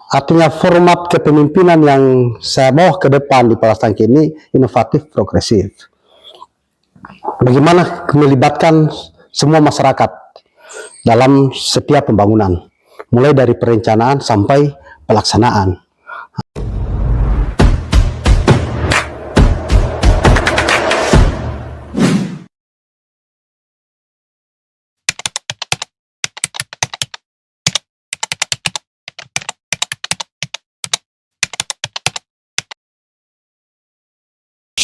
Artinya format kepemimpinan yang saya bawa ke depan di Palas Tangki ini inovatif, progresif. Bagaimana melibatkan semua masyarakat dalam setiap pembangunan, mulai dari perencanaan sampai pelaksanaan.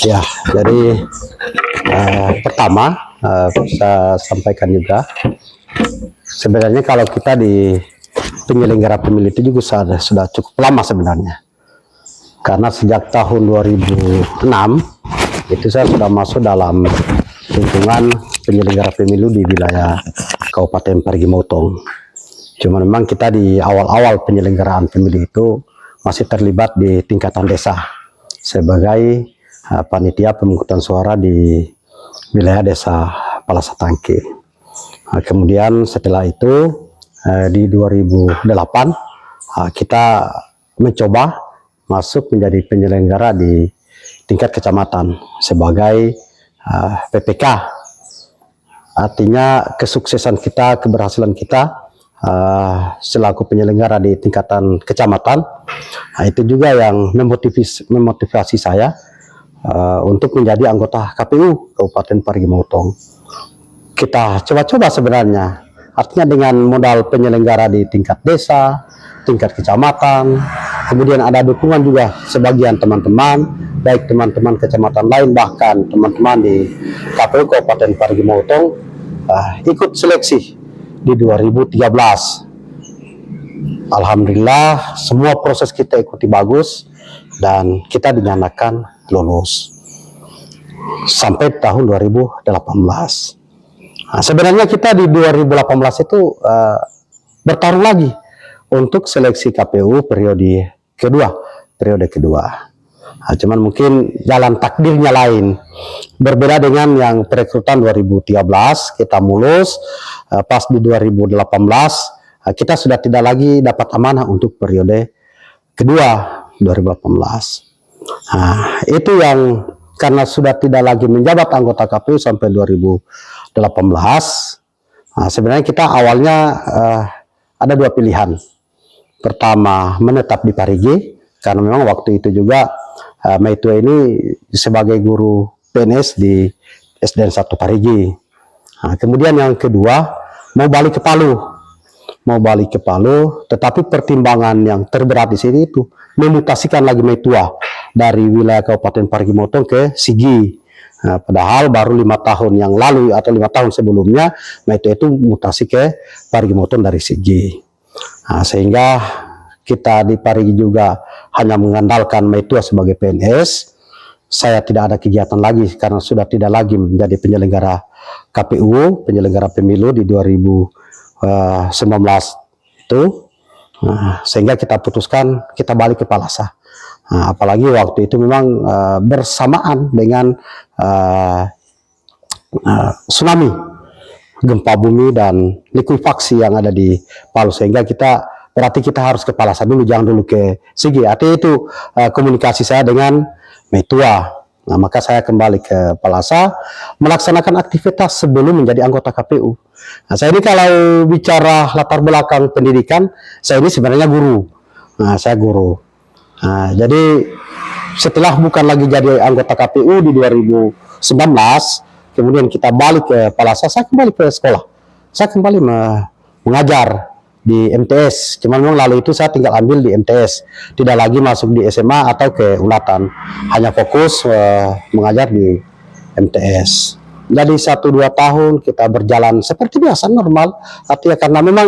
Ya, jadi pertama saya sampaikan juga, sebenarnya kalau kita di penyelenggara pemilu itu juga sudah cukup lama sebenarnya, karena sejak tahun 2006 itu saya sudah masuk dalam lingkungan penyelenggara pemilu di wilayah Kabupaten Parigi Motong. Cuma memang kita di awal-awal penyelenggaraan pemilu itu masih terlibat di tingkatan desa sebagai panitia pemungutan suara di wilayah desa Palas Tangki. Kemudian setelah itu di 2008 kita mencoba masuk menjadi penyelenggara di tingkat kecamatan sebagai PPK. Artinya kesuksesan kita, keberhasilan kita selaku penyelenggara di tingkatan kecamatan, itu juga yang memotivasi saya untuk menjadi anggota KPU Kabupaten Parigi Motong. Kita coba-coba sebenarnya, artinya dengan modal penyelenggara di tingkat desa, tingkat kecamatan, kemudian ada dukungan juga sebagian teman-teman, baik teman-teman kecamatan lain, bahkan teman-teman di KPU Kabupaten Parigi Motong ikut seleksi di 2013. Alhamdulillah semua proses kita ikuti bagus dan kita dinyatakan lulus sampai tahun 2018. Sebenarnya kita di 2018 itu bertarung lagi untuk seleksi KPU periode kedua. Cuman mungkin jalan takdirnya lain, berbeda dengan yang perekrutan 2013 kita mulus, pas di 2018 kita sudah tidak lagi dapat amanah untuk periode kedua 2018. Itu yang karena sudah tidak lagi menjabat anggota KPU sampai 2018. Sebenarnya kita awalnya ada dua pilihan. Pertama, menetap di Parigi, karena memang waktu itu juga Maitua ini sebagai guru PNS di SDN 1 Parigi. Kemudian yang kedua, mau balik ke Palu, tetapi pertimbangan yang terberat di sini itu memutasikan lagi Maitua dari wilayah Kabupaten Parigi Motong ke Sigi. Padahal baru 5 tahun yang lalu atau 5 tahun sebelumnya Maitua itu mutasi ke Parigi Motong dari Sigi. Sehingga kita di Parigi juga hanya mengandalkan Maitua sebagai PNS. Saya tidak ada kegiatan lagi karena sudah tidak lagi menjadi penyelenggara KPU, penyelenggara pemilu di 2019 itu. Sehingga kita putuskan kita balik ke Palasa. Apalagi waktu itu memang bersamaan dengan tsunami, gempa bumi dan likuifaksi yang ada di Palu, sehingga berarti kita harus ke Palasa dulu, jangan dulu ke Sigi. Artinya itu komunikasi saya dengan Maitua. Maka saya kembali ke Palasa melaksanakan aktivitas sebelum menjadi anggota KPU. Saya ini kalau bicara latar belakang pendidikan, saya ini sebenarnya guru. Saya guru. Jadi setelah bukan lagi jadi anggota KPU di 2019, kemudian kita balik ke Palasa, saya kembali ke sekolah. Saya kembali mengajar di MTS. Cuman memang lalu itu saya tinggal ambil di MTS, tidak lagi masuk di SMA atau ke Ulatan, hanya fokus mengajar di MTS. Jadi 1-2 tahun kita berjalan seperti biasa, normal. Artinya karena memang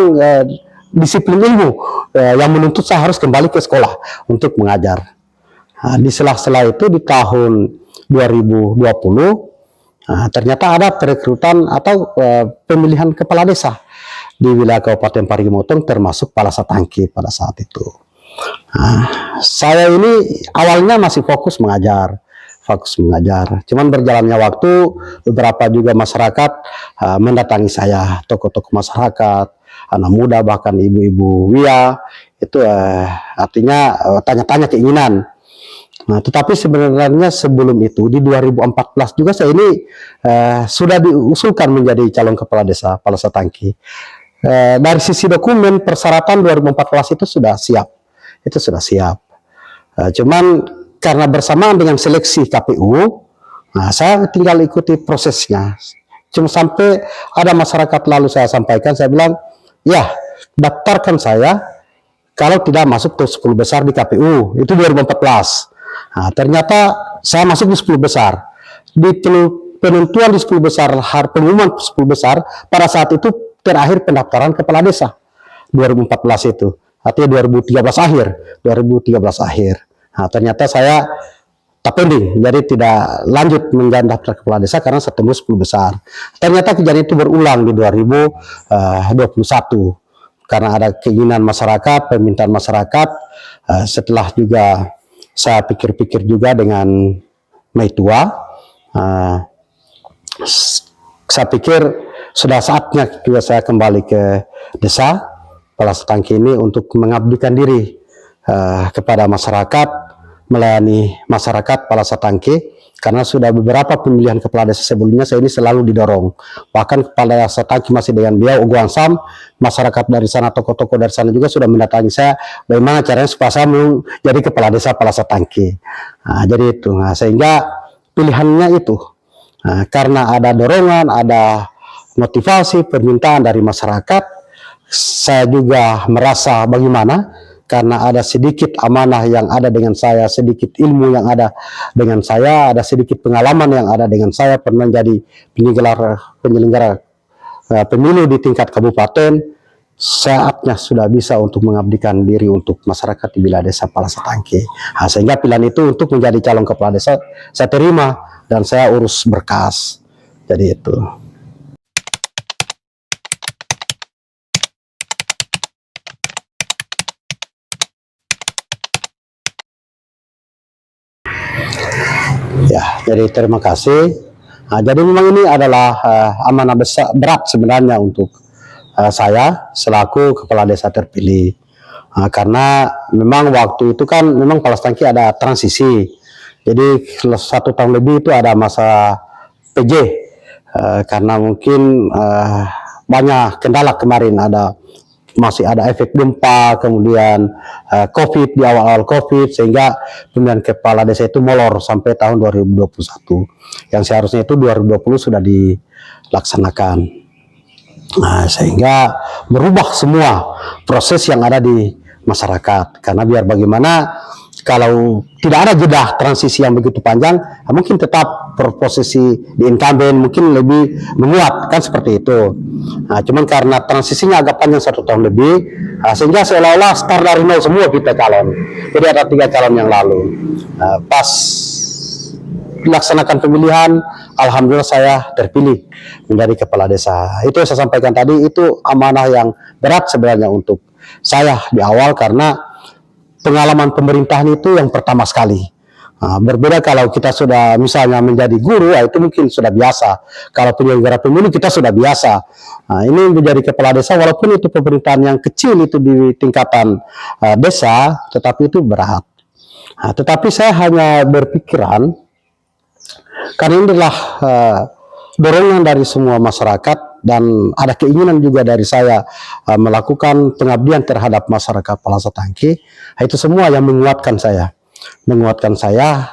disiplin ilmu yang menuntut saya harus kembali ke sekolah untuk mengajar. Di sela-sela itu di tahun 2020 ternyata ada perekrutan atau pemilihan kepala desa di wilayah Kabupaten Parigi Motong, termasuk Palas Tangki pada saat itu. Saya ini awalnya masih fokus mengajar. Cuman berjalannya waktu, beberapa juga masyarakat mendatangi saya, tokoh-tokoh masyarakat, anak muda, bahkan ibu-ibu WIA, itu artinya tanya-tanya keinginan. Nah, tetapi sebenarnya sebelum itu di 2014 juga saya ini sudah diusulkan menjadi calon kepala desa Palasa Tangki. Dari sisi dokumen persyaratan 2014 itu sudah siap, cuman karena bersamaan dengan seleksi KPU, nah saya tinggal ikuti prosesnya. Cuma sampai ada masyarakat lalu saya sampaikan, saya bilang, ya daftarkan saya kalau tidak masuk ke 10 besar di KPU, itu 2014. Nah, ternyata saya masuk di 10 besar. Di penentuan di 10 besar, pengumuman 10 besar, pada saat itu terakhir pendaftaran kepala desa 2014 itu. Artinya 2013 akhir. Nah, ternyata saya tak pending, jadi tidak lanjut menjadi daftar kepala desa karena setemu 10 besar. Ternyata kejadian itu berulang di 2021 karena ada keinginan masyarakat, permintaan masyarakat. Setelah juga saya pikir-pikir juga dengan Maitua, saya pikir sudah saatnya juga saya kembali ke desa Palasa Tangki ini untuk mengabdikan diri kepada masyarakat, melayani masyarakat Palasa Tangki. Karena sudah beberapa pemilihan kepala desa sebelumnya saya ini selalu didorong. Bahkan kepala desa Tangki masih dengan beliau Ogo Ansam, masyarakat dari sana, tokoh-tokoh dari sana juga sudah mendatangi saya bagaimana caranya supaya saya menjadi kepala desa Palasa Tangki. Nah, jadi itu. Nah, sehingga pilihannya itu. Nah, karena ada dorongan, ada motivasi, permintaan dari masyarakat, saya juga merasa bagaimana karena ada sedikit amanah yang ada dengan saya, sedikit ilmu yang ada dengan saya, ada sedikit pengalaman yang ada dengan saya, pernah jadi penyelenggara pemilu di tingkat kabupaten. Saatnya sudah bisa untuk mengabdikan diri untuk masyarakat di wilayah desa Palasa Tangki. Nah, sehingga pilihan itu untuk menjadi calon kepala desa saya terima dan saya urus berkas. Jadi itu. Ya, jadi terima kasih. Nah, jadi memang ini adalah amanah besar, berat sebenarnya untuk saya selaku kepala desa terpilih. Karena memang waktu itu kan memang Palasa Tangki ada transisi. Jadi 1 tahun lebih itu ada masa PJ. Karena mungkin banyak kendala kemarin, masih ada efek gempa, kemudian COVID di awal-awal COVID, sehingga pemilihan kepala desa itu molor sampai tahun 2021. Yang seharusnya itu 2020 sudah dilaksanakan. Nah, sehingga berubah semua proses yang ada di masyarakat. Karena biar bagaimana kalau tidak ada jeda transisi yang begitu panjang, mungkin tetap posisi di incumbent mungkin lebih menguat, kan seperti itu. Nah, cuman karena transisinya agak panjang 1 tahun lebih, sehingga seolah-olah start dari nol semua kita calon. Jadi ada 3 calon yang lalu. Pas dilaksanakan pemilihan, alhamdulillah saya terpilih menjadi kepala desa. Itu yang saya sampaikan tadi, itu amanah yang berat sebenarnya untuk saya di awal karena pengalaman pemerintahan itu yang pertama sekali. Berbeda kalau kita sudah misalnya menjadi guru, itu mungkin sudah biasa. Kalau penyelenggara pemilu kita sudah biasa. Ini menjadi kepala desa, walaupun itu pemerintahan yang kecil itu di tingkatan desa, tetapi itu berat. Tetapi saya hanya berpikiran, karena ini adalah dorongan dari semua masyarakat dan ada keinginan juga dari saya melakukan pengabdian terhadap masyarakat Palasa Tangki. Itu semua yang menguatkan saya.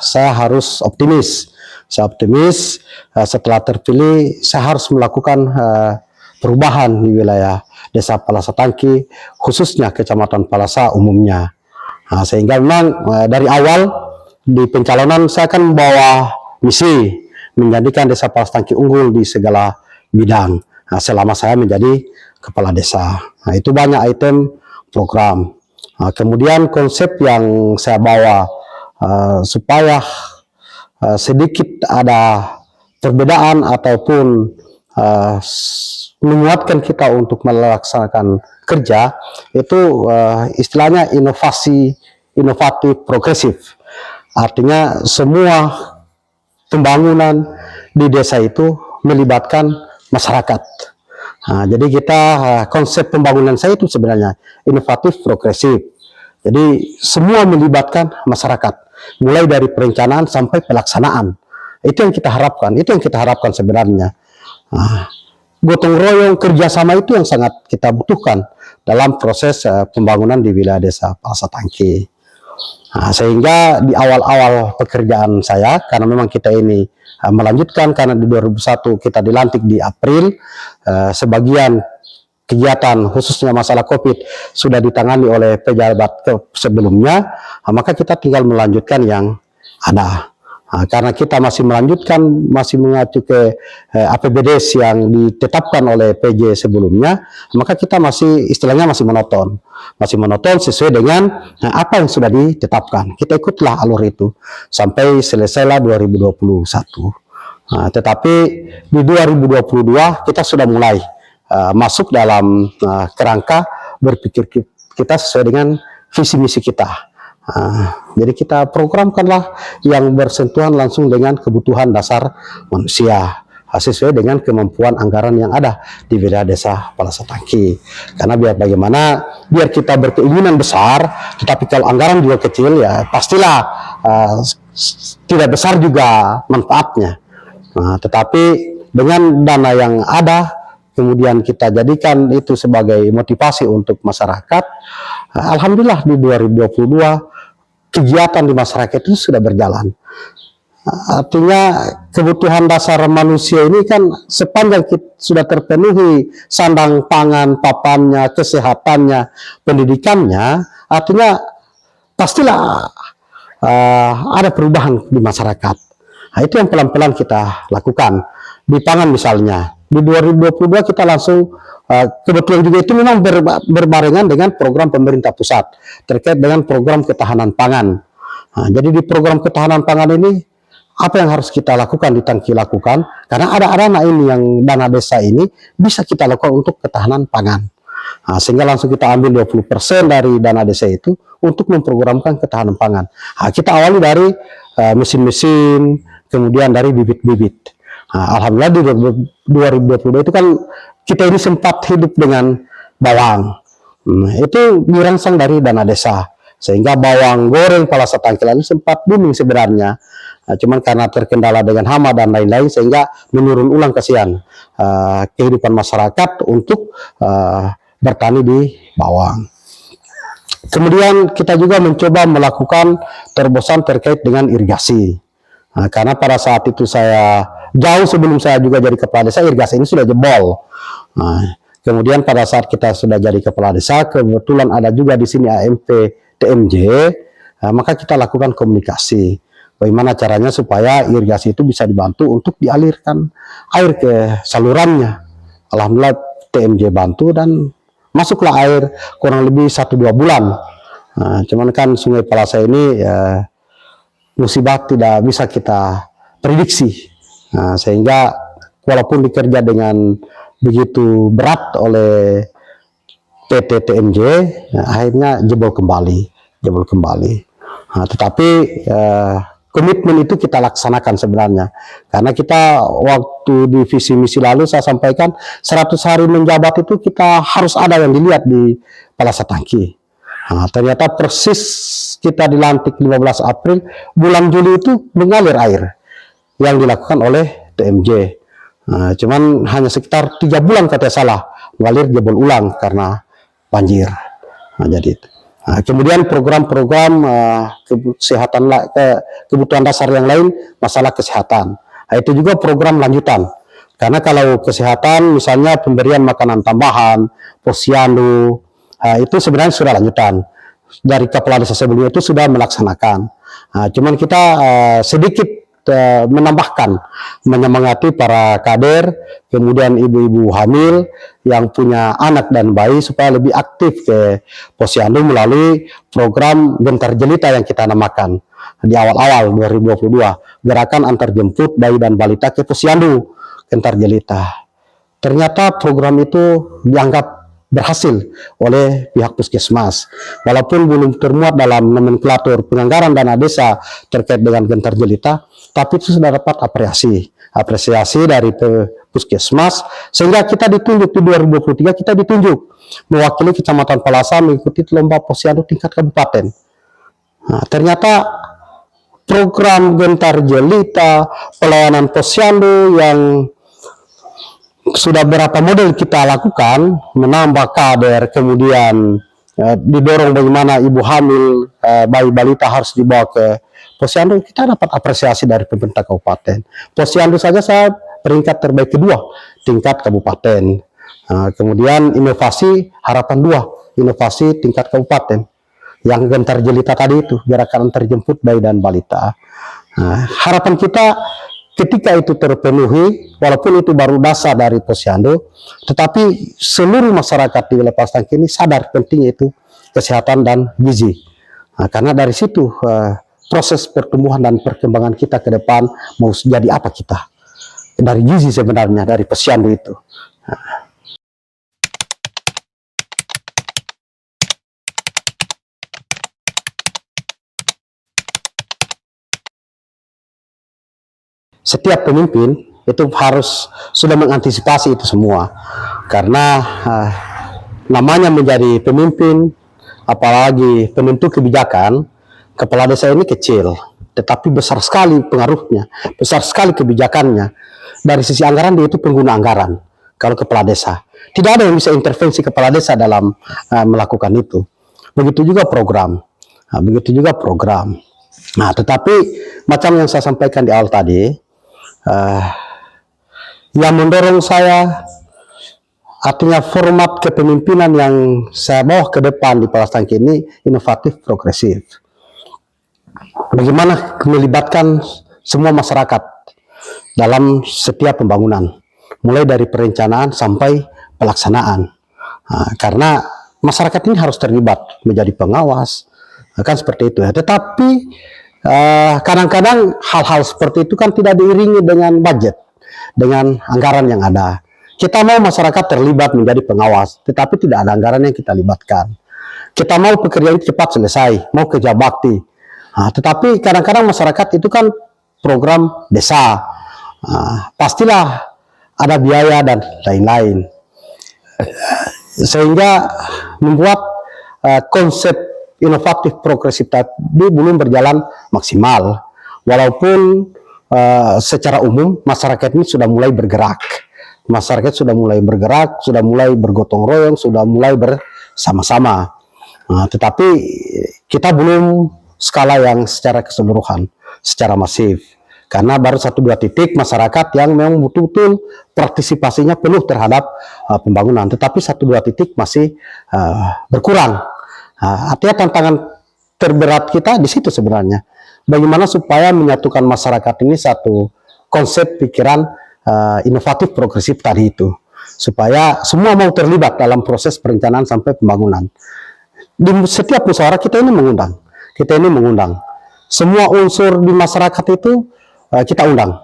Saya harus optimis. Saya optimis setelah terpilih saya harus melakukan perubahan di wilayah desa Palasa Tangki, khususnya Kecamatan Palasa umumnya. Sehingga memang dari awal di pencalonan saya akan membawa misi menjadikan desa Palasa Tangki unggul di segala bidang selama saya menjadi kepala desa. Itu banyak item program. Kemudian konsep yang saya bawa supaya sedikit ada perbedaan ataupun menguatkan kita untuk melaksanakan kerja, itu istilahnya inovatif progresif. Artinya semua pembangunan di desa itu melibatkan masyarakat. Jadi kita konsep pembangunan saya itu sebenarnya inovatif, progresif. Jadi semua melibatkan masyarakat, mulai dari perencanaan sampai pelaksanaan. Itu yang kita harapkan, sebenarnya. Gotong royong kerjasama itu yang sangat kita butuhkan dalam proses pembangunan di wilayah desa Palasa Tangki. Sehingga di awal-awal pekerjaan saya, karena memang kita ini melanjutkan, karena di 2001 kita dilantik di April, sebagian kegiatan khususnya masalah COVID sudah ditangani oleh pejabat sebelumnya, maka kita tinggal melanjutkan yang ada. Karena kita masih melanjutkan, masih mengacu ke APBDes yang ditetapkan oleh PJ sebelumnya, maka kita masih istilahnya masih monoton sesuai dengan apa yang sudah ditetapkan. Kita ikutlah alur itu sampai selesailah 2021. Tetapi di 2022 kita sudah mulai masuk dalam kerangka berpikir kita sesuai dengan visi misi kita. Jadi kita programkanlah yang bersentuhan langsung dengan kebutuhan dasar manusia sesuai dengan kemampuan anggaran yang ada di wilayah desa Palasa Tangki. Karena biar kita berkeinginan besar, tetapi kalau anggaran juga kecil, ya pastilah tidak besar juga manfaatnya. Tetapi dengan dana yang ada, kemudian kita jadikan itu sebagai motivasi untuk masyarakat. Alhamdulillah di 2022 kegiatan di masyarakat itu sudah berjalan. Artinya kebutuhan dasar manusia ini kan sepanjang sudah terpenuhi sandang pangan, papannya, kesehatannya, pendidikannya, artinya pastilah ada perubahan di masyarakat. Itu yang pelan-pelan kita lakukan. Di pangan misalnya, di 2022 kita langsung kebetulan juga itu memang berbarengan dengan program pemerintah pusat terkait dengan program ketahanan pangan. Jadi di program ketahanan pangan ini apa yang harus kita lakukan di Tangki lakukan, karena ada dana ini yang dana desa ini bisa kita lakukan untuk ketahanan pangan. Sehingga langsung kita ambil 20% dari dana desa itu untuk memprogramkan ketahanan pangan. Kita awali dari mesin-mesin, kemudian dari bibit-bibit. Alhamdulillah di 2022 itu kan kita ini sempat hidup dengan bawang. Itu dirangsang dari dana desa. Sehingga bawang goreng Palasa Tangki ini sempat booming sebenarnya. Cuman karena terkendala dengan hama dan lain-lain sehingga menurun ulang kasihan kehidupan masyarakat untuk bertani di bawang. Kemudian kita juga mencoba melakukan terobosan terkait dengan irigasi. Karena pada saat itu saya jauh sebelum saya juga jadi kepala desa, irigasi ini sudah jebol. Kemudian pada saat kita sudah jadi kepala desa, kebetulan ada juga di sini AMP TMJ, maka kita lakukan komunikasi. Bagaimana caranya supaya irigasi itu bisa dibantu untuk dialirkan air ke salurannya. Alhamdulillah TMJ bantu dan masuklah air kurang lebih 1-2 bulan. Cuman kan Sungai Palasa ini musibah tidak bisa kita prediksi. Sehingga walaupun dikerja dengan begitu berat oleh PT TMJ, akhirnya jebol kembali. Tetapi komitmen itu kita laksanakan sebenarnya. Karena kita waktu di visi misi lalu saya sampaikan 100 hari menjabat itu kita harus ada yang dilihat di Palasa Tangki. Ternyata persis kita dilantik 15 April, bulan Juli itu mengalir air yang dilakukan oleh TMJ. Cuman hanya sekitar 3 bulan katanya salah, mengalir jebol ulang karena banjir. Jadi kemudian program-program kesehatan, kebutuhan dasar yang lain, masalah kesehatan. Itu juga program lanjutan. Karena kalau kesehatan, misalnya pemberian makanan tambahan, posyandu, itu sebenarnya sudah lanjutan. Dari kepala desa sebelumnya itu sudah melaksanakan. Cuman kita sedikit menambahkan, menyemangati para kader, kemudian ibu-ibu hamil yang punya anak dan bayi supaya lebih aktif ke posyandu melalui program Gentar Jelita yang kita namakan di awal-awal 2022, gerakan antar jemput bayi dan balita ke posyandu Gentar Jelita. Ternyata program itu dianggap berhasil oleh pihak puskesmas, walaupun belum termuat dalam nomenklatur penganggaran dana desa terkait dengan Gentar Jelita, tapi itu sudah dapat apresiasi dari puskesmas, sehingga kita ditunjuk di 2023 kita ditunjuk mewakili Kecamatan Palasa mengikuti lomba posyandu tingkat kabupaten. Nah, ternyata program Gentar Jelita, pelayanan posyandu yang sudah berapa model kita lakukan, menambah kader, kemudian didorong bagaimana ibu hamil, bayi balita harus dibawa ke posyandu, kita dapat apresiasi dari pemerintah kabupaten. Posyandu saja saya peringkat terbaik kedua tingkat kabupaten. Kemudian inovasi harapan 2, inovasi tingkat kabupaten. Yang Gentar Jelita tadi itu, gerakan antar jemput bayi dan balita. Harapan kita ketika itu terpenuhi, walaupun itu baru dasar dari posyandu, tetapi seluruh masyarakat di wilayah Palestangke ini sadar pentingnya itu kesehatan dan gizi. Karena dari situ proses pertumbuhan dan perkembangan kita ke depan mau jadi apa kita. Dari gizi sebenarnya, dari posyandu itu. Setiap pemimpin itu harus sudah mengantisipasi itu semua, karena namanya menjadi pemimpin, apalagi penentu kebijakan, kepala desa ini kecil, tetapi besar sekali pengaruhnya, besar sekali kebijakannya. Dari sisi anggaran dia itu pengguna anggaran. Kalau kepala desa, tidak ada yang bisa intervensi kepala desa dalam melakukan itu. Begitu juga program, Nah, tetapi macam yang saya sampaikan di awal tadi, yang mendorong saya, artinya format kepemimpinan yang saya bawa ke depan di Palestangke ini inovatif, progresif. Bagaimana melibatkan semua masyarakat dalam setiap pembangunan, mulai dari perencanaan sampai pelaksanaan. Karena masyarakat ini harus terlibat menjadi pengawas, kan seperti itu ya. Tetapi kadang-kadang hal-hal seperti itu kan tidak diiringi dengan budget, dengan anggaran yang ada. Kita mau masyarakat terlibat menjadi pengawas, tetapi tidak ada anggaran yang kita libatkan. Kita mau pekerjaan cepat selesai, mau kerja bakti. Tetapi kadang-kadang masyarakat itu kan program desa, pastilah ada biaya dan lain-lain. Sehingga membuat konsep inovatif progresif tadi belum berjalan maksimal. Walaupun secara umum masyarakat ini sudah mulai bergerak. Masyarakat sudah mulai bergerak, sudah mulai bergotong royong, sudah mulai bersama-sama. Tetapi kita belum skala yang secara keseluruhan, secara masif. Karena baru 1-2 titik masyarakat yang memang betul-betul partisipasinya penuh terhadap pembangunan. Tetapi 1-2 titik masih berkurang. Artinya tantangan terberat kita di situ sebenarnya. Bagaimana supaya menyatukan masyarakat ini satu konsep pikiran inovatif progresif tadi itu. Supaya semua mau terlibat dalam proses perencanaan sampai pembangunan. Di setiap musyawarah kita ini mengundang. Semua unsur di masyarakat itu kita undang.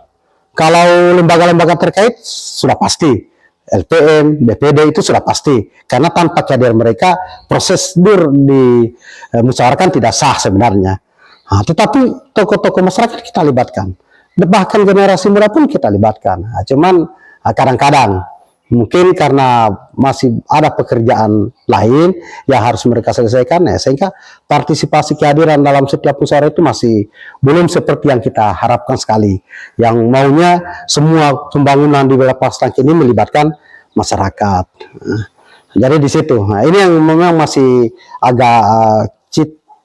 Kalau lembaga-lembaga terkait sudah pasti. LPM, BPD itu sudah pasti. Karena tanpa kehadiran mereka, prosedur di musyawarah tidak sah sebenarnya. Tetapi tokoh-tokoh masyarakat kita libatkan. Bahkan generasi muda pun kita libatkan. Cuman kadang-kadang mungkin karena masih ada pekerjaan lain yang harus mereka selesaikan, sehingga partisipasi kehadiran dalam setiap musyawarah itu masih belum seperti yang kita harapkan sekali. Yang maunya semua pembangunan di wilayah Palestangke ini melibatkan masyarakat. Jadi di situ, ini yang memang masih agak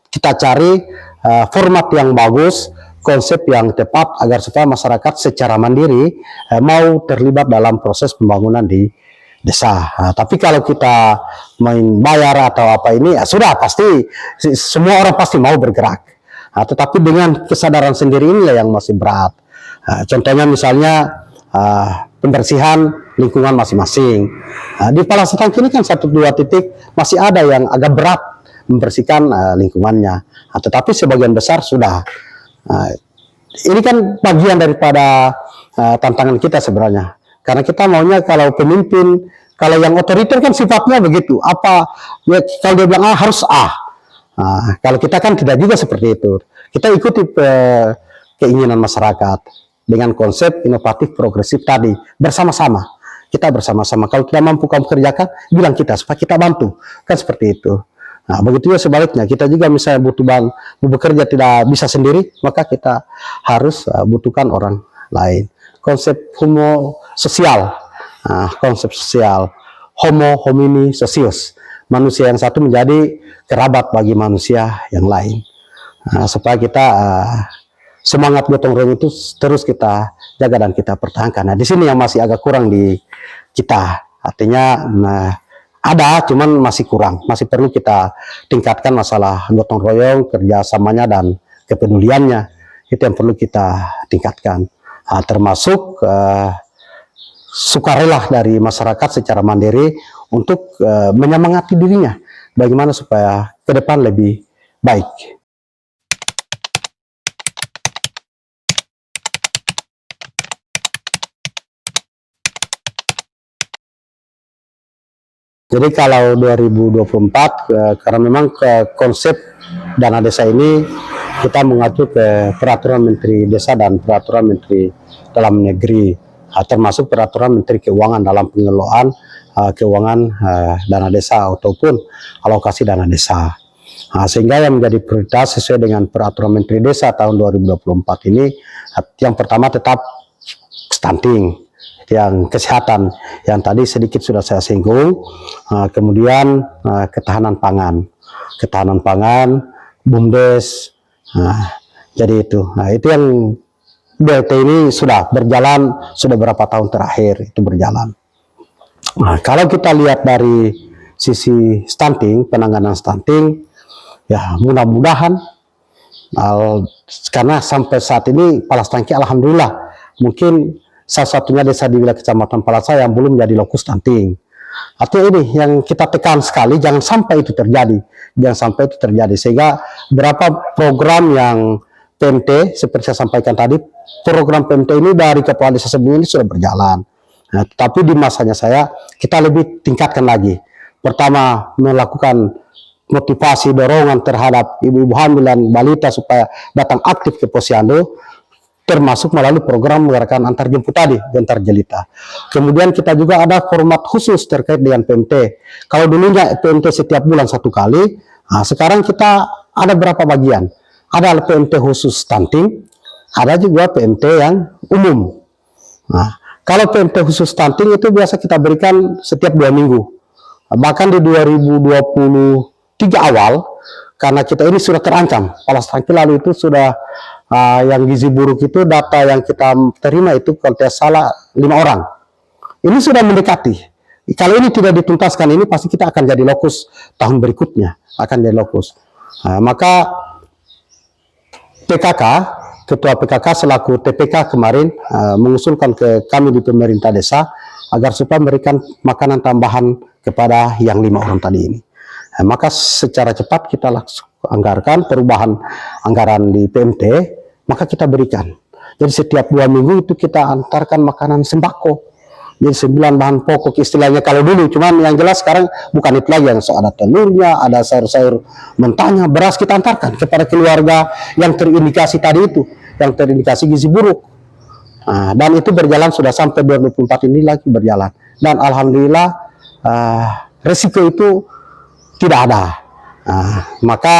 kita cari format yang bagus, konsep yang tepat agar supaya masyarakat secara mandiri mau terlibat dalam proses pembangunan di desa. Tapi kalau kita main bayar atau apa ini, sudah pasti semua orang pasti mau bergerak. Tetapi dengan kesadaran sendiri inilah yang masih berat. Contohnya misalnya pembersihan lingkungan masing-masing. Di Palestangke ini kan 1-2 titik masih ada yang agak berat membersihkan lingkungannya. Tetapi sebagian besar sudah. Ini kan bagian daripada tantangan kita sebenarnya. Karena kita maunya kalau pemimpin, kalau yang otoriter kan sifatnya begitu. Apa ya, kalau dia bilang A harus A. Kalau kita kan tidak juga seperti itu. Kita ikuti keinginan masyarakat. dengan konsep inovatif progresif tadi, bersama-sama. Kita bersama-sama. Kalau tidak mampu kamu kerjakan, bilang kita supaya kita bantu. Kan seperti itu. Nah, begitu juga sebaliknya. Kita juga misalnya butuh bekerja tidak bisa sendiri, maka kita harus butuhkan orang lain. Konsep homo sosial. Nah, konsep sosial. Homo homini socius. Manusia yang satu menjadi kerabat bagi manusia yang lain. Nah, supaya kita semangat gotong royong itu terus kita jaga dan kita pertahankan. Nah, di sini yang masih agak kurang di kita. Artinya ada, cuman masih kurang. Masih perlu kita tingkatkan masalah gotong royong, kerjasamanya dan kepeduliannya. Itu yang perlu kita tingkatkan. Nah, termasuk sukarela dari masyarakat secara mandiri untuk menyemangati dirinya. Bagaimana supaya ke depan lebih baik. Jadi kalau 2024, karena memang konsep dana desa ini kita mengacu ke peraturan Menteri Desa dan peraturan Menteri Dalam Negeri, termasuk peraturan Menteri Keuangan dalam pengelolaan keuangan dana desa ataupun alokasi dana desa. Sehingga yang menjadi prioritas sesuai dengan peraturan Menteri Desa tahun 2024 ini, yang pertama tetap stunting, yang kesehatan yang tadi sedikit sudah saya singgung, kemudian ketahanan pangan, BUMDes. Jadi itu yang BLT ini sudah berjalan sudah berapa tahun terakhir itu berjalan. Kalau kita lihat dari sisi stunting, penanganan stunting, ya mudah-mudahan karena sampai saat ini Palas Tangki alhamdulillah mungkin salah satunya desa di wilayah Kecamatan Palasa yang belum menjadi lokus stunting. Artinya ini yang kita tekan sekali, jangan sampai itu terjadi. Sehingga berapa program yang PMT, seperti saya sampaikan tadi, program PMT ini dari Kepala Desa sebelumnya ini sudah berjalan. Nah, tapi di masanya kita lebih tingkatkan lagi. Pertama, melakukan motivasi, dorongan terhadap ibu-ibu hamil dan balita supaya datang aktif ke posyandu, termasuk melalui program gerakan antar jemput tadi, antar jelita. Kemudian kita juga ada format khusus terkait dengan PMT. Kalau dulunya PMT setiap bulan 1 kali, sekarang kita ada berapa bagian. Ada PMT khusus stunting, ada juga PMT yang umum. Kalau PMT khusus stunting itu biasa kita berikan setiap 2 minggu. Bahkan di 2023 awal, karena kita ini sudah terancam, Palas Tangki lalu itu sudah yang gizi buruk itu data yang kita terima itu kalau tidak salah 5 orang. Ini sudah mendekati. Kalau ini tidak dituntaskan ini pasti kita akan jadi lokus tahun berikutnya, akan jadi lokus. Maka PKK, Ketua PKK selaku TPK kemarin mengusulkan ke kami di pemerintah desa agar supaya memberikan makanan tambahan kepada yang 5 orang tadi ini. Maka secara cepat kita langsung anggarkan perubahan anggaran di PMT, maka kita berikan. Jadi setiap 2 minggu itu kita antarkan makanan sembako. Jadi 9 bahan pokok istilahnya kalau dulu, cuman yang jelas sekarang bukan itu lagi, yang ada telurnya, ada sayur-sayur mentahnya, beras kita antarkan kepada keluarga yang terindikasi tadi itu, yang terindikasi gizi buruk. Dan itu berjalan sudah sampai 2024 ini lagi berjalan. Dan alhamdulillah resiko itu tidak ada. Maka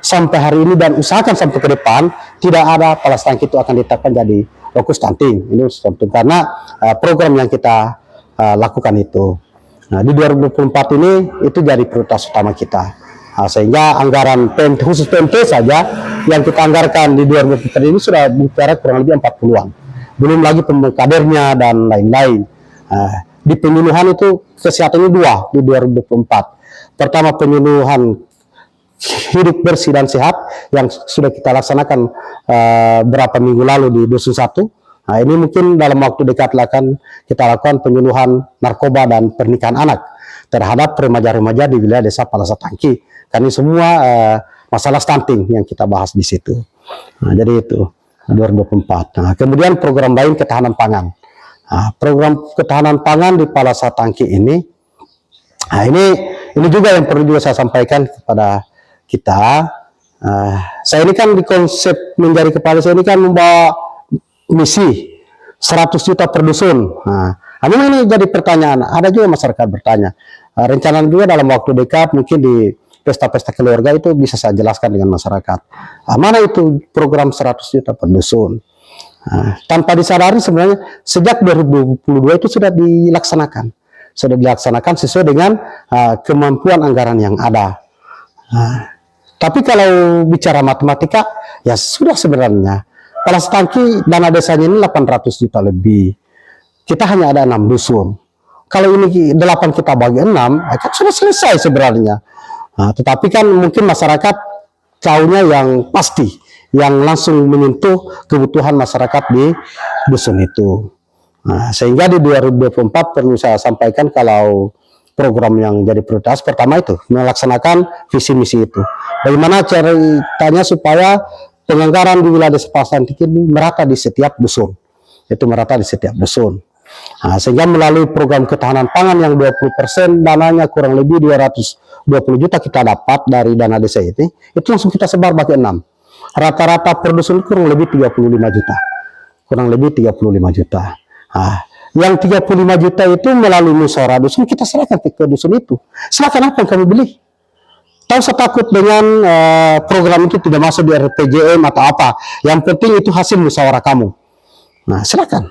sampai hari ini dan usahakan sampai ke depan tidak ada Palas Tangki itu akan ditetapkan jadi lokus stunting. Ini tentu karena program yang kita lakukan itu. Di 2024 ini itu jadi prioritas utama kita. Sehingga anggaran PMT, khusus PMT saja yang kita anggarkan di 2024 ini sudah bicara kurang lebih 40-an. Belum lagi pemkadernya dan lain-lain. Di penyuluhan itu kesehatan ini 2 di 2024. Pertama penyuluhan hidup bersih dan sehat yang sudah kita laksanakan berapa minggu lalu di Dusun 1. Ini mungkin dalam waktu dekat akan kita lakukan penyuluhan narkoba dan pernikahan anak terhadap remaja-remaja di wilayah desa Palasa Tangki. Karena semua masalah stunting yang kita bahas di situ. Jadi itu 2024. Kemudian program lain ketahanan pangan. Program ketahanan pangan di Palasa Tangki ini, ini juga yang perlu juga saya sampaikan kepada kita. Saya ini kan di konsep menjadi kepala desa ini kan membawa misi 100 juta per dusun. Nah, memang ini jadi pertanyaan. Ada juga masyarakat bertanya. Rencana juga dalam waktu dekat mungkin di pesta-pesta keluarga itu bisa saya jelaskan dengan masyarakat. Mana itu program 100 juta per dusun? Tanpa disadari sebenarnya sejak 2022 itu sudah dilaksanakan. Sudah dilaksanakan sesuai dengan kemampuan anggaran yang ada. Tapi kalau bicara matematika, ya sudah sebenarnya. Palas Tangki dana desanya ini 800 juta lebih. Kita hanya ada 6 dusun. Kalau ini 8 kita bagi 6, kan sudah selesai sebenarnya. Tetapi kan mungkin masyarakat tahunya yang pasti, yang langsung menyentuh kebutuhan masyarakat di dusun itu. Sehingga di 2024 perlu saya sampaikan kalau program yang jadi prioritas pertama itu melaksanakan visi misi itu. Bagaimana caranya supaya penganggaran di wilayah Desa Palas Tangki ini merata di setiap dusun. Itu merata di setiap dusun. Sehingga melalui program ketahanan pangan yang 20% dananya kurang lebih 220 juta kita dapat dari dana desa itu langsung kita sebar bagi 6. Rata-rata per dusun kurang lebih 35 juta. Kurang lebih 35 juta. Yang 35 juta itu melalui musyawarah dusun kita serahkan ke dusun itu. Silakan apa yang kami beli. Tahu saya takut dengan program itu tidak masuk di RPJM atau apa. Yang penting itu hasil musyawarah kamu. Silakan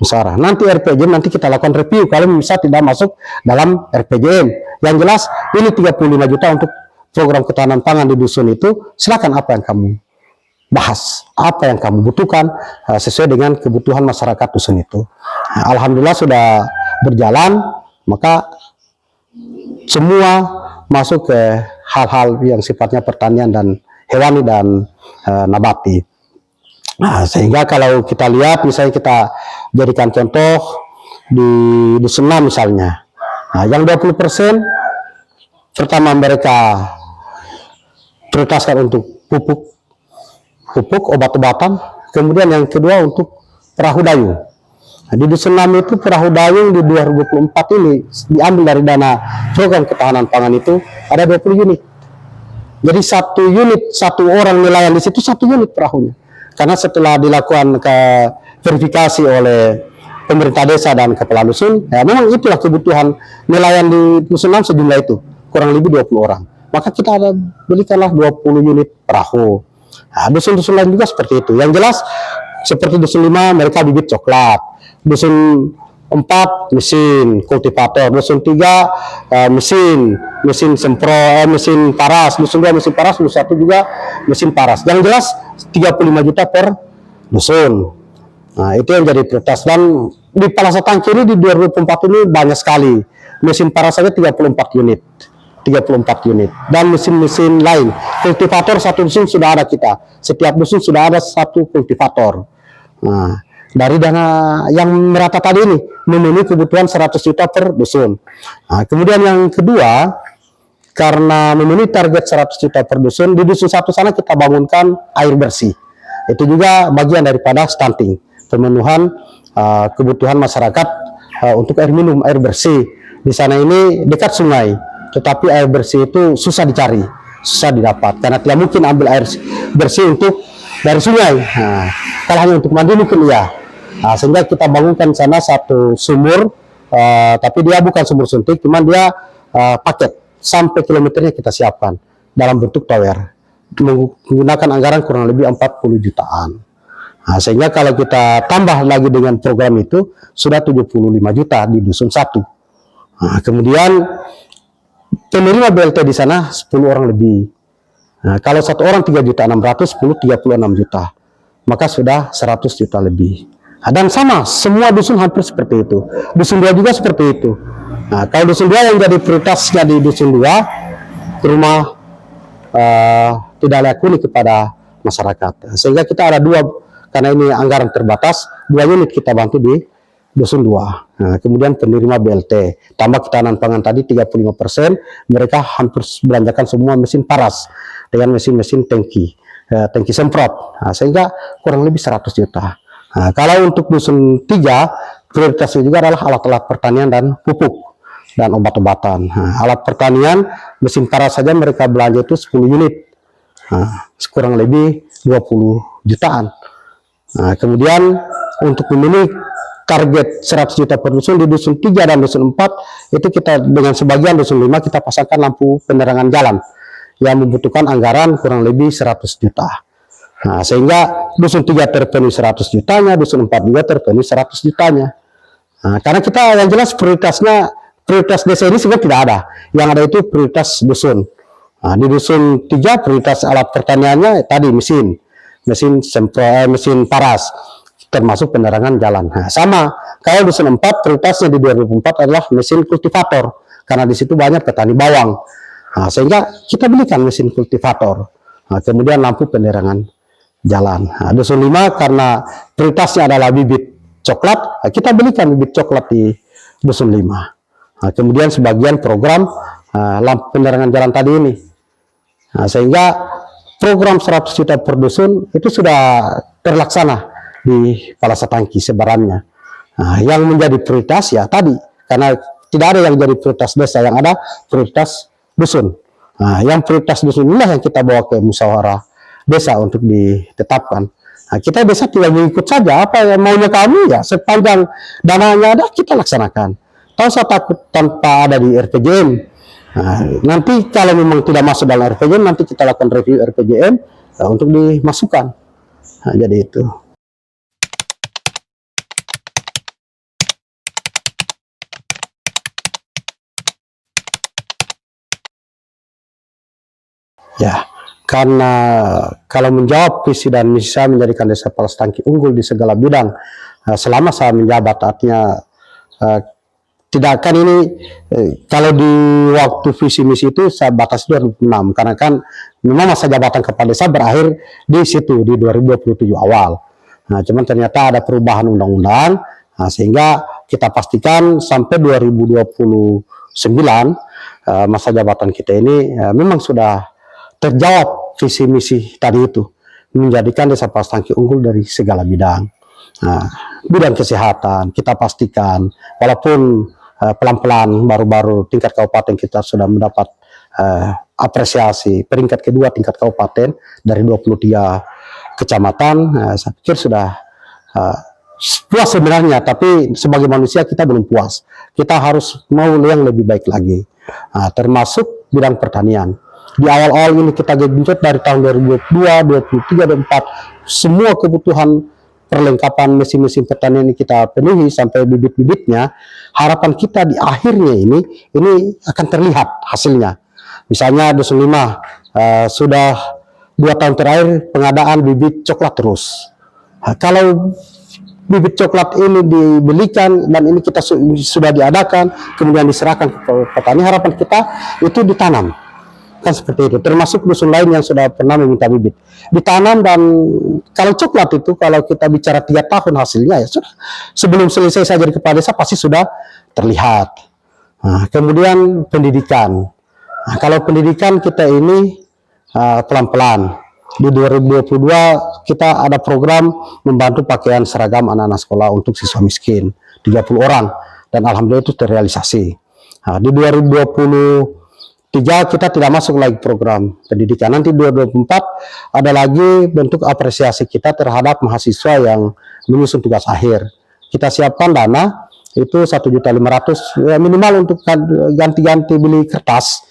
musyawarah. Nanti RPJM nanti kita lakukan review kalau bisa tidak masuk dalam RPJM. Yang jelas ini 35 juta untuk program ketahanan pangan di dusun itu. Silakan apa yang kamu bahas, apa yang kamu butuhkan sesuai dengan kebutuhan masyarakat dusun itu. Alhamdulillah sudah berjalan, maka semua masuk ke hal-hal yang sifatnya pertanian dan hewani dan nabati. Sehingga kalau kita lihat, misalnya kita jadikan contoh di dusun 6 misalnya, yang 20% pertama mereka prioritaskan untuk pupuk, obat-obatan, kemudian yang kedua untuk perahu dayung. Di dusun 6 itu perahu dayung di 2024 ini diambil dari dana program ketahanan pangan itu ada 20 unit. Jadi satu orang nelayan di situ 1 unit perahunya. Karena setelah dilakukan verifikasi oleh pemerintah desa dan kepala dusun, ya memang itulah kebutuhan nelayan di dusun 6 sejumlah itu, kurang lebih 20 orang. Maka kita belikanlah 20 unit perahu. Dusun-dusun lain juga seperti itu. Yang jelas seperti dusun 5 mereka bibit coklat, dusun 4 mesin kultivator, dusun 3 mesin mesin paras, dusun 2 mesin paras, dusun 1 juga mesin paras. Yang jelas 35 juta per dusun. Itu yang jadi prioritas. Dan di Palas Tangki ini di 2024 ini banyak sekali mesin paras saja 34 unit dan mesin-mesin lain. Kultivator satu dusun sudah ada kita. Setiap dusun sudah ada 1 kultivator. Dari dana yang merata tadi ini memenuhi kebutuhan 100 juta per dusun. Kemudian yang kedua, karena memenuhi target 100 juta per dusun, di dusun 1 sana kita bangunkan air bersih. Itu juga bagian daripada stunting, pemenuhan kebutuhan masyarakat untuk air minum, air bersih. Di sana ini dekat sungai, tetapi air bersih itu susah dicari, susah didapat, karena tidak mungkin ambil air bersih untuk dari sungai. Kalau hanya untuk mandi mungkin iya. Sehingga kita bangunkan sana 1 sumur, tapi dia bukan sumur suntik, cuman dia paket sampai kilometernya kita siapkan dalam bentuk tower, menggunakan anggaran kurang lebih 40 jutaan. Sehingga kalau kita tambah lagi dengan program itu sudah 75 juta di dusun 1. Kemudian penerima BLT di sana 10 orang lebih. Kalau 1 orang 3.600.000, 10 36 juta, maka sudah 100 juta lebih. Dan sama semua dusun hampir seperti itu. Dusun 2 juga seperti itu. Kalau dusun 2 yang jadi prioritasnya di dusun 2 rumah tidak layak huni kepada masyarakat. Sehingga kita ada 2, karena ini anggaran terbatas, 2 unit kita bantu di dusun 2. Kemudian penerima BLT tambah ketahanan pangan tadi 35%, mereka hampir belanjakan semua mesin paras dengan mesin-mesin tangki semprot, sehingga kurang lebih 100 juta. Kalau untuk dusun 3 prioritasnya juga adalah alat-alat pertanian dan pupuk dan obat-obatan. Alat pertanian mesin paras saja mereka belanja itu 10 unit, kurang lebih 20 jutaan. Kemudian untuk memenuhi target 100 juta per dusun di dusun 3 dan dusun 4 itu kita dengan sebagian dusun 5 kita pasangkan lampu penerangan jalan yang membutuhkan anggaran kurang lebih 100 juta. Nah, sehingga dusun 3 terpenuhi 100 jutanya, dusun 4 juga terpenuhi 100 jutanya. Nah, karena kita yang jelas prioritas desa ini sebenarnya tidak ada. Yang ada itu prioritas dusun. Nah, di dusun 3 prioritas alat pertaniannya tadi mesin paras, termasuk penerangan jalan. Nah, sama, kalau dusun 4 prioritasnya di 2004 adalah mesin kultivator, karena di situ banyak petani bawang. Nah, sehingga kita belikan mesin kultivator. Nah, kemudian lampu penerangan jalan. Nah, dusun 5 karena prioritasnya adalah bibit coklat, nah, kita belikan bibit coklat di dusun 5. Nah, kemudian sebagian program lampu penerangan jalan tadi ini. Nah, sehingga program 100 juta per dusun itu sudah terlaksana di Palasatangki sebarannya. Nah, yang menjadi prioritas ya tadi, karena tidak ada yang jadi prioritas desa, yang ada prioritas dusun. Nah, yang prioritas dusun inilah yang kita bawa ke musyawarah desa untuk ditetapkan. Nah, kita desa tinggal mengikut saja apa yang maunya kami, ya sepanjang dananya ada kita laksanakan. Tahu saya takut tanpa ada di RPJM. Nah, nanti kalau memang tidak masuk dalam RPJM, nanti kita lakukan review RPJM untuk dimasukkan. Nah, jadi itu. Ya, karena kalau menjawab visi dan misi saya menjadikan desa Palasatangki unggul di segala bidang selama saya menjabat, artinya tidak akan ini kalau di waktu visi misi itu saya batas 2006, karena kan memang masa jabatan kepala desa berakhir di situ di 2027 awal. Nah, cuman ternyata ada perubahan undang-undang, sehingga kita pastikan sampai 2029 masa jabatan kita ini memang sudah terjawab visi misi tadi itu, menjadikan desa Palasatangki unggul dari segala bidang. Nah, bidang kesehatan kita pastikan, walaupun pelan-pelan baru-baru tingkat kabupaten kita sudah mendapat apresiasi peringkat kedua tingkat kabupaten dari 23 kecamatan. Saya pikir sudah puas sebenarnya, tapi sebagai manusia kita belum puas. Kita harus mau yang lebih baik lagi, termasuk bidang pertanian. Di awal-awal ini kita genjot dari tahun 2022, 2023, dan 2024 semua kebutuhan perlengkapan mesin-mesin pertanian ini kita penuhi sampai bibit-bibitnya. Harapan kita di akhirnya ini akan terlihat hasilnya. Misalnya dusun 5 sudah 2 tahun terakhir pengadaan bibit coklat terus. Kalau bibit coklat ini dibelikan dan ini kita sudah diadakan, kemudian diserahkan ke petani, harapan kita itu ditanam. Kan seperti itu, termasuk dusun lain yang sudah pernah meminta bibit ditanam. Dan kalau coklat itu kalau kita bicara 3 tahun hasilnya ya sudah, sebelum selesai saya jadi kepala desa pasti sudah terlihat. Nah, kemudian pendidikan, nah, kalau pendidikan kita ini pelan-pelan. Di 2022 kita ada program membantu pakaian seragam anak-anak sekolah untuk siswa miskin 30 orang, dan alhamdulillah itu terrealisasi. Nah, di 2023 kita tidak masuk lagi program pendidikan. Nanti 2024 ada lagi bentuk apresiasi kita terhadap mahasiswa yang menyusun tugas akhir. Kita siapkan dana itu 1.500.000 minimal untuk ganti-ganti beli kertas.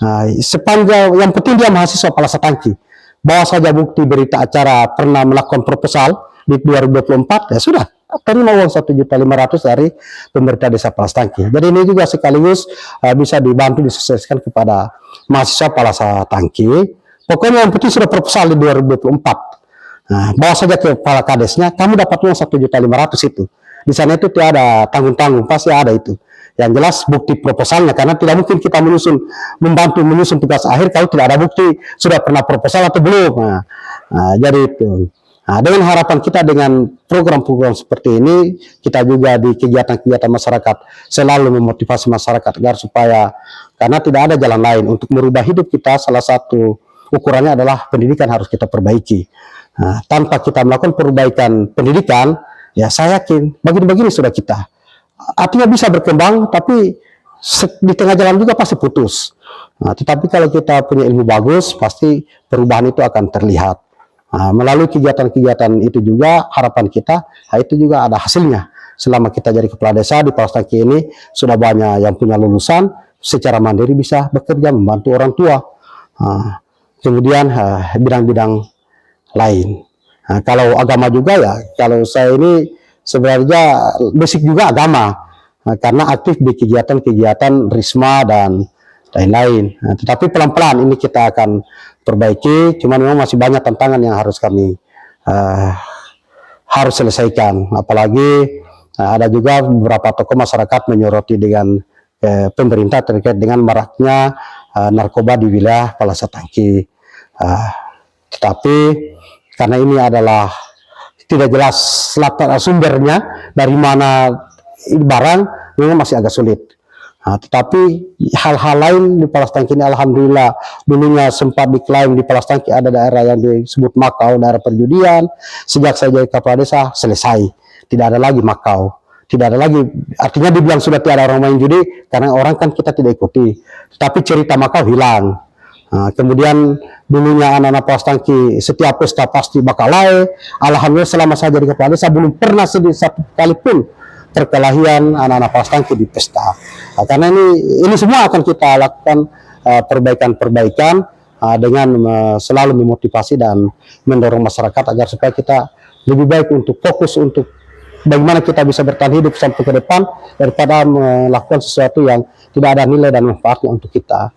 Nah, sepanjang yang penting dia mahasiswa Palasatangki, bawa saja bukti berita acara pernah melakukan proposal di 2024, ya sudah terima uang 1.500.000 dari pemerintah desa Palasatangki. Jadi ini juga sekaligus bisa dibantu disosialisasikan kepada mahasiswa Palasatangki. Pokoknya yang penting sudah proposal di 2024. Nah, bawa saja ke kepala kadesnya, kamu dapat uang 1.500.000 itu. Di sana itu tidak ada tanggung-tanggung, pasti ada itu. Yang jelas bukti proposalnya, karena tidak mungkin kita membantu menyusun tugas akhir kalau tidak ada bukti sudah pernah proposal atau belum. Nah, jadi itu. Nah, dengan harapan kita dengan program-program seperti ini, kita juga di kegiatan-kegiatan masyarakat selalu memotivasi masyarakat agar supaya, karena tidak ada jalan lain untuk merubah hidup kita, salah satu ukurannya adalah pendidikan harus kita perbaiki. Nah, tanpa kita melakukan perbaikan pendidikan, ya saya yakin begini-begini sudah kita. Artinya bisa berkembang, tapi di tengah jalan juga pasti putus. Nah, tetapi kalau kita punya ilmu bagus, pasti perubahan itu akan terlihat. Nah, melalui kegiatan-kegiatan itu juga harapan kita, itu juga ada hasilnya. Selama kita jadi kepala desa di Palestangki ini sudah banyak yang punya lulusan secara mandiri bisa bekerja membantu orang tua. Kemudian bidang-bidang lain. Kalau agama juga ya, kalau saya ini sebenarnya basic juga agama, karena aktif di kegiatan-kegiatan Risma dan lain-lain. Tetapi pelan-pelan ini kita akan perbaiki, cuman memang masih banyak tantangan yang harus kami harus selesaikan. Apalagi ada juga beberapa tokoh masyarakat menyoroti dengan pemerintah terkait dengan maraknya narkoba di wilayah Palasatangki. Tetapi karena ini adalah tidak jelas sumbernya dari mana barang, memang masih agak sulit. Tetapi hal-hal lain di Palestangki ini alhamdulillah, dulunya sempat diklaim di Palestangki ada daerah yang disebut Makau, daerah perjudian. Sejak saya jadi kepala desa selesai, tidak ada lagi Makau, tidak ada lagi, artinya dibilang sudah tidak ada orang main judi karena orang kan kita tidak ikuti, tetapi cerita Makau hilang. Kemudian dulunya anak-anak Palestangki setiap pesta pasti bakalai. Alhamdulillah selama saya jadi kepala desa belum pernah satu kali pun perkelahian anak-anak Palestangki di pesta. Karena ini semua akan kita lakukan perbaikan-perbaikan dengan selalu memotivasi dan mendorong masyarakat agar supaya kita lebih baik untuk fokus untuk bagaimana kita bisa bertahan hidup sampai ke depan daripada melakukan sesuatu yang tidak ada nilai dan manfaatnya untuk kita.